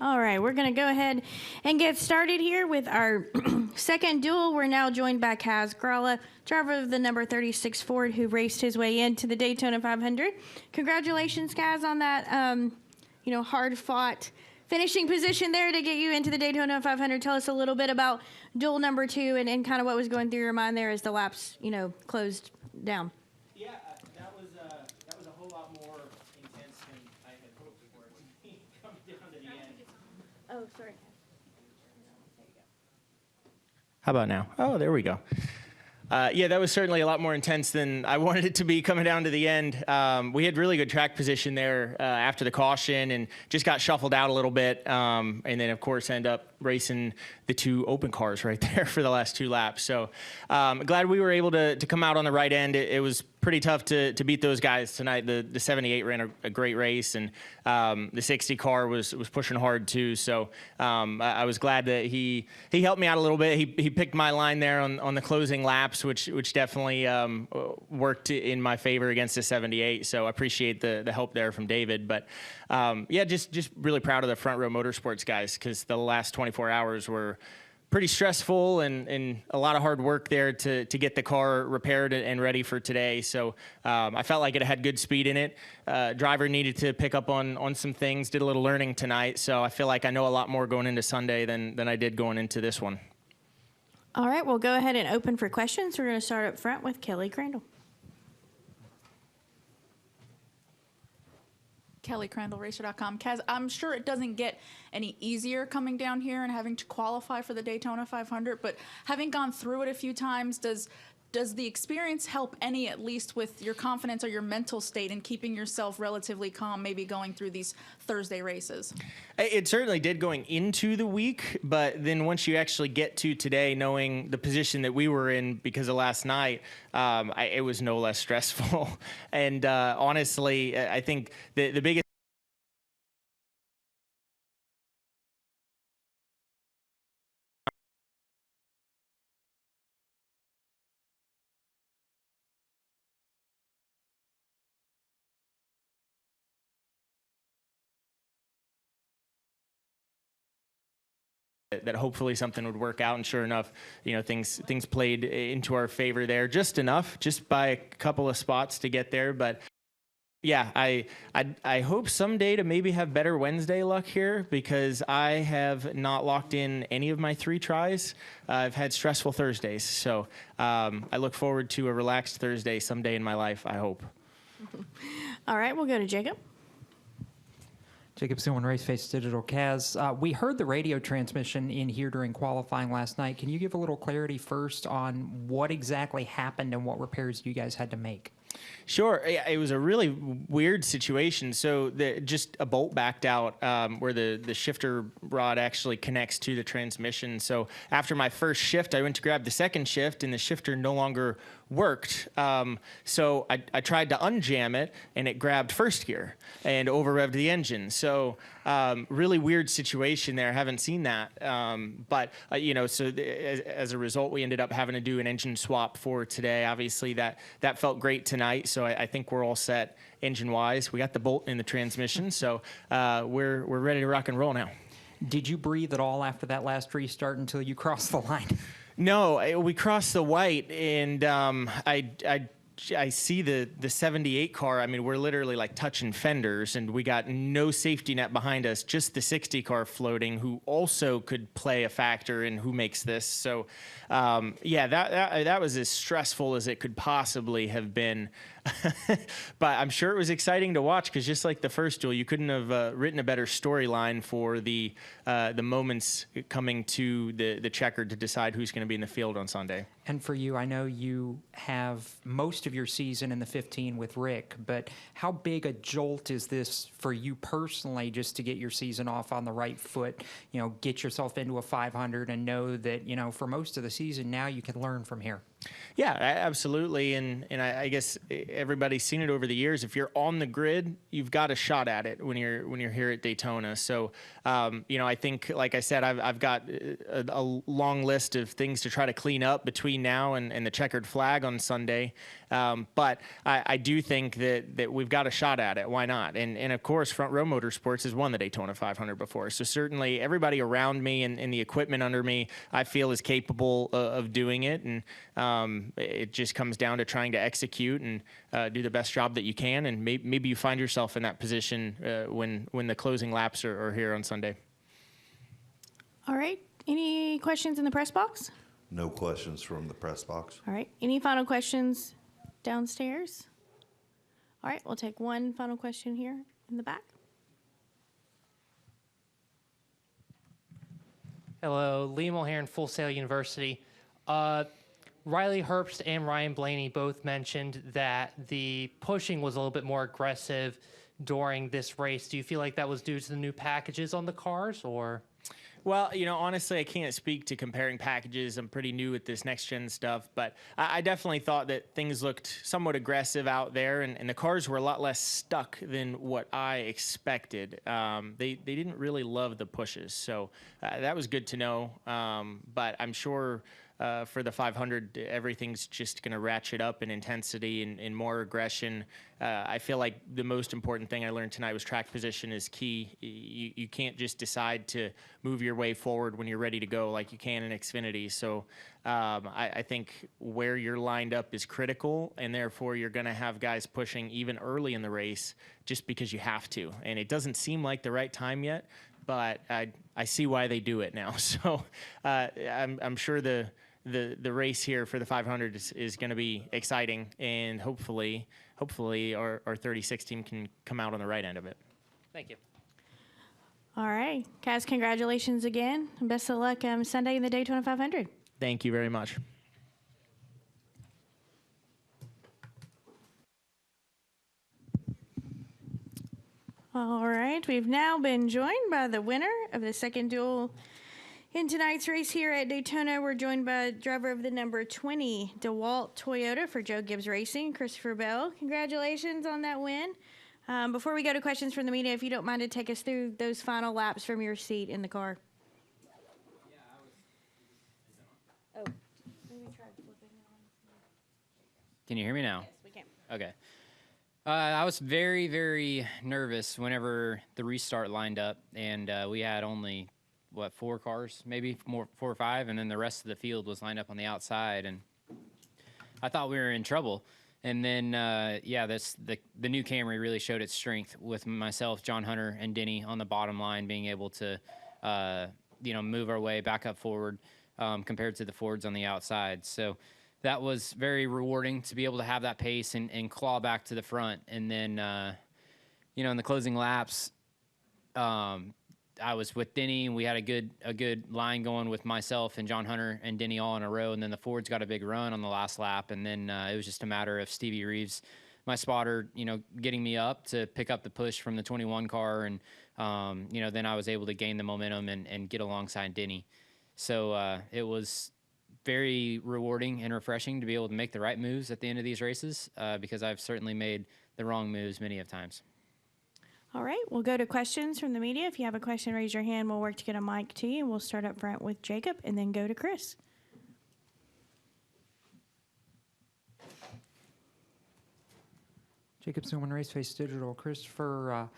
All right, we're going to go ahead and get started here with our second duel. We're now joined by Kaz Grala, driver of the number 36 Ford, who raced his way into the Daytona 500. Congratulations, Kaz, on that, hard-fought finishing position there to get you into the Daytona 500. Tell us a little bit about duel number 2 and kind of what was going through your mind there as the laps, closed down. Yeah, that was a whole lot more intense than I had hoped for it to be coming down to the end. Oh, sorry. How about now? Oh, there we go. Yeah, that was certainly a lot more intense than I wanted it to be coming down to the end. We had really good track position there after the caution and just got shuffled out a little bit. And then, of course, end up racing the 2 open cars right there for the last 2 laps. So glad we were able to come out on the right end. It was pretty tough to beat those guys tonight. The 78 ran a great race, and the 60 car was pushing hard too. So I was glad that he helped me out a little bit. He picked my line there on the closing laps, which definitely worked in my favor against the 78. So I appreciate the help there from David. But yeah, just really proud of the Front Row Motorsports guys, because the last 24 hours were pretty stressful and a lot of hard work there to get the car repaired and ready for today. So I felt like it had good speed in it. Driver needed to pick up on some things, did a little learning tonight. So I feel like I know a lot more going into Sunday than I did going into this one. All right, we'll go ahead and open for questions. We're going to start up front with Kelly Crandall. Kelly Crandall, Racer.com. Kaz, I'm sure it doesn't get any easier coming down here and having to qualify for the Daytona 500, but having gone through it a few times, does the experience help any, at least with your confidence or your mental state in keeping yourself relatively calm, maybe going through these Thursday races? It certainly did going into the week, but then once you actually get to today, knowing the position that we were in because of last night, it was no less stressful. And honestly, I think the biggest that hopefully something would work out, and sure enough, things played into our favor there, just enough, just by a couple of spots to get there. But yeah, I hope someday to maybe have better Wednesday luck here, because I have not locked in any of my 3 tries. I've had stressful Thursdays, so I look forward to a relaxed Thursday someday in my life, I hope. All right, we'll go to Jacob. Jacob Silman, Raceface Digital. Kaz, we heard the radio transmission in here during qualifying last night. Can you give a little clarity first on what exactly happened and what repairs you guys had to make? Sure. It was a really weird situation. So just a bolt backed out where the shifter rod actually connects to the transmission. So after my first shift, I went to grab the second shift, and the shifter no longer worked. So I tried to unjam it, and it grabbed first gear and over-revved the engine. So really weird situation there. I haven't seen that. But as a result, we ended up having to do an engine swap for today. Obviously, that felt great tonight. So I think we're all set engine-wise. We got the bolt in the transmission, so we're ready to rock and roll now. Did you breathe at all after that last restart until you crossed the line? No, we crossed the white, and I see the 78 car. I mean, we're literally like touching fenders, and we got no safety net behind us, just the 60 car floating, who also could play a factor in who makes this. So yeah, that was as stressful as it could possibly have been. But I'm sure it was exciting to watch, because just like the first duel, you couldn't have written a better storyline for the moments coming to the checker to decide who's going to be in the field on Sunday. And for you, I know you have most of your season in the 15 with Rick, but how big a jolt is this for you personally, just to get your season off on the right foot, get yourself into a 500 and know that, for most of the season now you can learn from here? Yeah, absolutely. And I guess everybody's seen it over the years. If you're on the grid, you've got a shot at it when you're here at Daytona. So, I think, like I said, I've got a long list of things to try to clean up between now and the checkered flag on Sunday. But I do think that we've got a shot at it. Why not? And of course, Front Row Motorsports has won the Daytona 500 before. So certainly everybody around me and the equipment under me, I feel is capable of doing it. And it just comes down to trying to execute and do the best job that you can. And maybe you find yourself in that position when the closing laps are here on Sunday. All right. Any questions in the press box? No questions from the press box. All right. Any final questions downstairs? All right. We'll take one final question here in the back. Hello, Lee Mulhern, Full Sail University. Riley Herbst and Ryan Blaney both mentioned that the pushing was a little bit more aggressive during this race. Do you feel like that was due to the new packages on the cars, or? Well, honestly, I can't speak to comparing packages. I'm pretty new at this next-gen stuff, but I definitely thought that things looked somewhat aggressive out there, and the cars were a lot less stuck than what I expected. They didn't really love the pushes, so that was good to know. But I'm sure for the 500, everything's just going to ratchet up in intensity and more aggression. I feel like the most important thing I learned tonight was track position is key. You can't just decide to move your way forward when you're ready to go like you can in Xfinity. So I think where you're lined up is critical, and therefore you're going to have guys pushing even early in the race just because you have to. And it doesn't seem like the right time yet, but I see why they do it now. So I'm sure the race here for the 500 is going to be exciting, and hopefully our 36 team can come out on the right end of it. Thank you. All right. Kaz, congratulations again. And best of luck Sunday in the Daytona 500. Thank you very much. All right. We've now been joined by the winner of the second duel in tonight's race here at Daytona. We're joined by driver of the number 20 DeWalt Toyota for Joe Gibbs Racing, Christopher Bell. Congratulations on that win. Before we go to questions from the media, if you don't mind to take us through those final laps from your seat in the car. Oh, maybe try flipping it on. Can you hear me now? Yes, we can. Okay. I was very, very nervous whenever the restart lined up, and we had only, 4 cars, maybe 4 or 5, and then the rest of the field was lined up on the outside, and I thought we were in trouble. And then, the new Camry really showed its strength with myself, John Hunter, and Denny on the bottom line, being able to, move our way back up forward compared to the Fords on the outside. So that was very rewarding to be able to have that pace and claw back to the front. And then, in the closing laps, I was with Denny, and we had a good line going with myself and John Hunter and Denny all in a row. And then the Fords got a big run on the last lap. And then it was just a matter of Stevie Reeves, my spotter, getting me up to pick up the push from the 21 car. And, then I was able to gain the momentum and get alongside Denny. So it was very rewarding and refreshing to be able to make the right moves at the end of these races because I've certainly made the wrong moves many of times. All right, we'll go to questions from the media. If you have a question, raise your hand. We'll work to get a mic to you, and we'll start up front with Jacob and then go to Chris. Jacob Zillman, Raceface Digital. Christopher,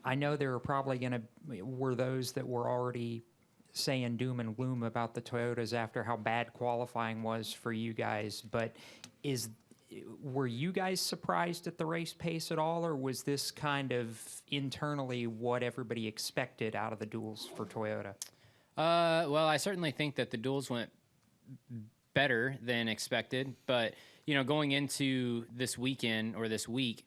I know there were those that were already saying doom and gloom about the Toyotas after how bad qualifying was for you guys, but were you guys surprised at the race pace at all, or was this kind of internally what everybody expected out of the duels for Toyota? Well, I certainly think that the duels went better than expected, but going into this weekend or this week,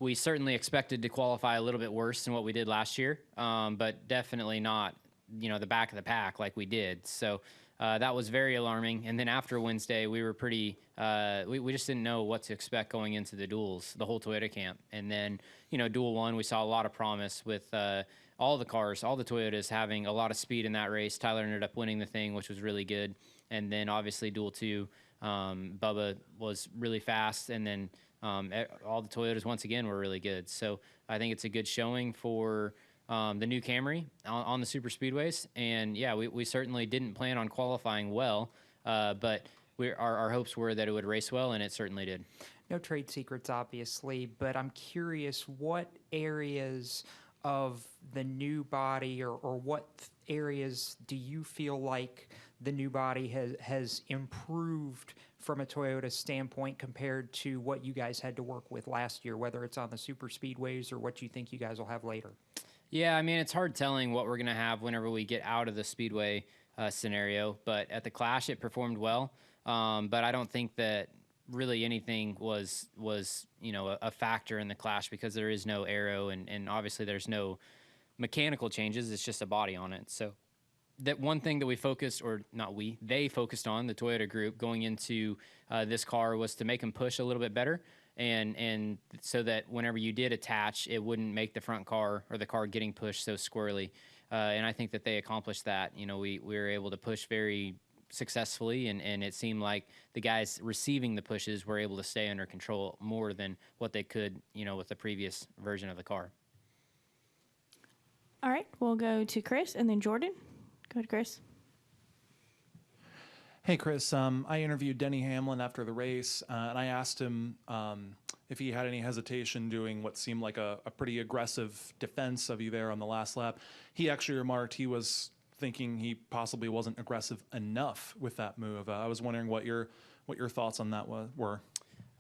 we certainly expected to qualify a little bit worse than what we did last year, but definitely not the back of the pack like we did. So that was very alarming. And then after Wednesday, we were pretty, we just didn't know what to expect going into the duels, the whole Toyota camp. And then, Duel 1, we saw a lot of promise with all the cars, all the Toyotas having a lot of speed in that race. Tyler ended up winning the thing, which was really good. And then obviously Duel 2, Bubba was really fast. And then all the Toyotas, once again, were really good. So I think it's a good showing for the new Camry on the super speedways. And yeah, we certainly didn't plan on qualifying well, but our hopes were that it would race well, and it certainly did. No trade secrets, obviously, but I'm curious what areas of the new body or what areas do you feel like the new body has improved from a Toyota standpoint compared to what you guys had to work with last year, whether it's on the super speedways or what you think you guys will have later? Yeah, I mean, it's hard telling what we're going to have whenever we get out of the speedway scenario, but at the Clash, it performed well. But I don't think that really anything was a factor in the Clash because there is no aero and obviously there's no mechanical changes. It's just a body on it. So that one thing that we focused, or not we, they focused on, the Toyota group going into this car was to make them push a little bit better. And so that whenever you did attach, it wouldn't make the front car or the car getting pushed so squirrely. And I think that they accomplished that. We were able to push very successfully, and it seemed like the guys receiving the pushes were able to stay under control more than what they could, with the previous version of the car. All right, we'll go to Chris and then Jordan. Go ahead, Chris. Hey, Chris. I interviewed Denny Hamlin after the race, and I asked him if he had any hesitation doing what seemed like a pretty aggressive defense of you there on the last lap. He actually remarked he was thinking he possibly wasn't aggressive enough with that move. I was wondering what your thoughts on that were.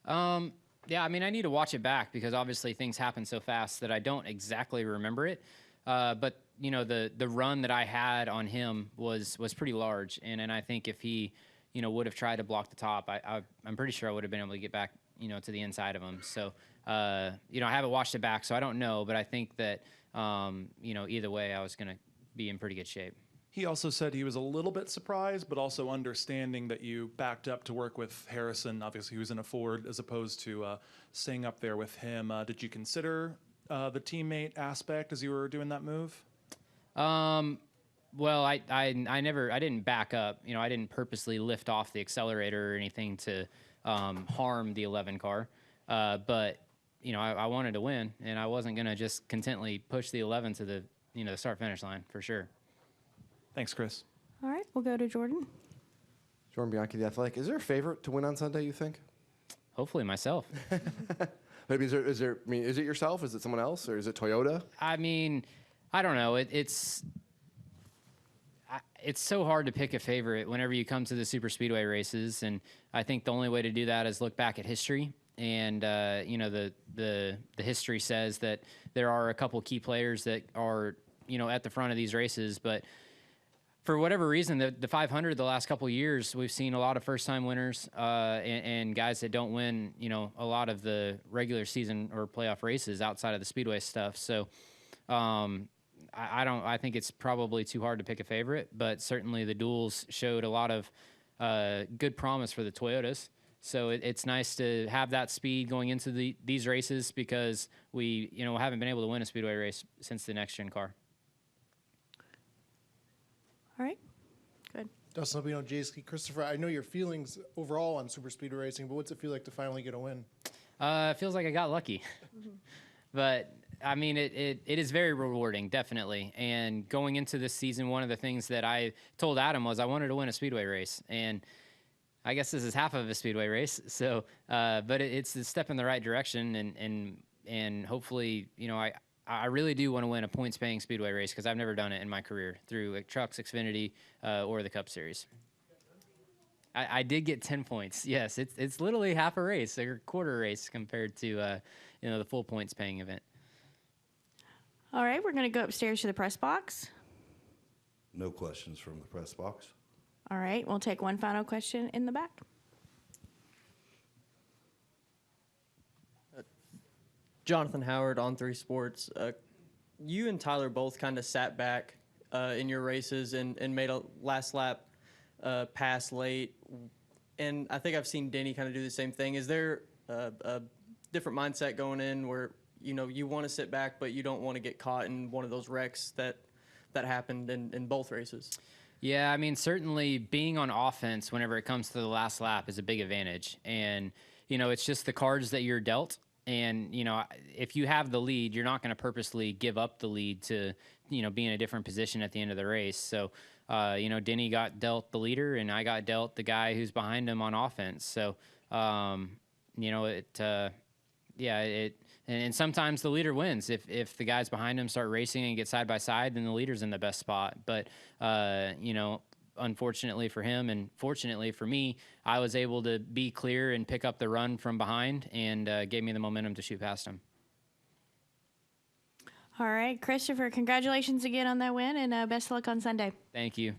Yeah, I mean, I need to watch it back because obviously things happen so fast that I don't exactly remember it. But the run that I had on him was pretty large, and I think if he would have tried to block the top, I'm pretty sure I would have been able to get back to the inside of him. So I haven't watched it back, so I don't know, but I think that either way I was gonna be in pretty good shape. He also said he was a little bit surprised, but also understanding that you backed up to work with Harrison. Obviously, he was in a Ford as opposed to staying up there with him. Did you consider the teammate aspect as you were doing that move? Well, I didn't back up. I didn't purposely lift off the accelerator or anything to harm the 11 car. But I wanted to win, and I wasn't gonna just contently push the 11 to the the start finish line for sure. Thanks, Chris. All right, we'll go to Jordan. Jordan Bianchi, The Athletic. Is there a favorite to win on Sunday, you think? Hopefully myself. Maybe is it yourself? Is it someone else? Or is it Toyota? I mean, I don't know. It's so hard to pick a favorite whenever you come to the super speedway races, and I think the only way to do that is look back at history. And the history says that there are a couple key players that are at the front of these races, but for whatever reason, the 500 the last couple of years, we've seen a lot of first-time winners and guys that don't win, a lot of the regular season or playoff races outside of the speedway stuff. So I think it's probably too hard to pick a favorite, but certainly the duels showed a lot of good promise for the Toyotas. So it's nice to have that speed going into these races because we haven't been able to win a speedway race since the next-gen car. All right, good. Dustin Albino, JSK. Christopher, I know your feelings overall on super speedway racing, but what's it feel like to finally get a win? It feels like I got lucky. But, I mean, it is very rewarding, definitely. And going into this season, one of the things that I told Adam was I wanted to win a speedway race. And I guess this is half of a speedway race. So, but it's a step in the right direction. And hopefully, I really do want to win a points-paying speedway race because I've never done it in my career through Trucks, Xfinity, or the Cup Series. I did get 10 points. Yes, it's literally half a race, or quarter race compared to the full points-paying event. All right, we're going to go upstairs to the press box. No questions from the press box. All right, we'll take one final question in the back. Jonathan Howard on 3 Sports. You and Tyler both kind of sat back in your races and made a last lap pass late. And I think I've seen Denny kind of do the same thing. Is there a different mindset going in where, you want to sit back, but you don't want to get caught in one of those wrecks that happened in both races? Yeah, I mean, certainly being on offense whenever it comes to the last lap is a big advantage. And, it's just the cards that you're dealt. And, if you have the lead, you're not going to purposely give up the lead to, be in a different position at the end of the race. So Denny got dealt the leader, and I got dealt the guy who's behind him on offense. So, and sometimes the leader wins. If the guys behind him start racing and get side by side, then the leader's in the best spot. But, unfortunately for him and fortunately for me, I was able to be clear and pick up the run from behind, and gave me the momentum to shoot past him. All right, Christopher, congratulations again on that win, and best of luck on Sunday. Thank you.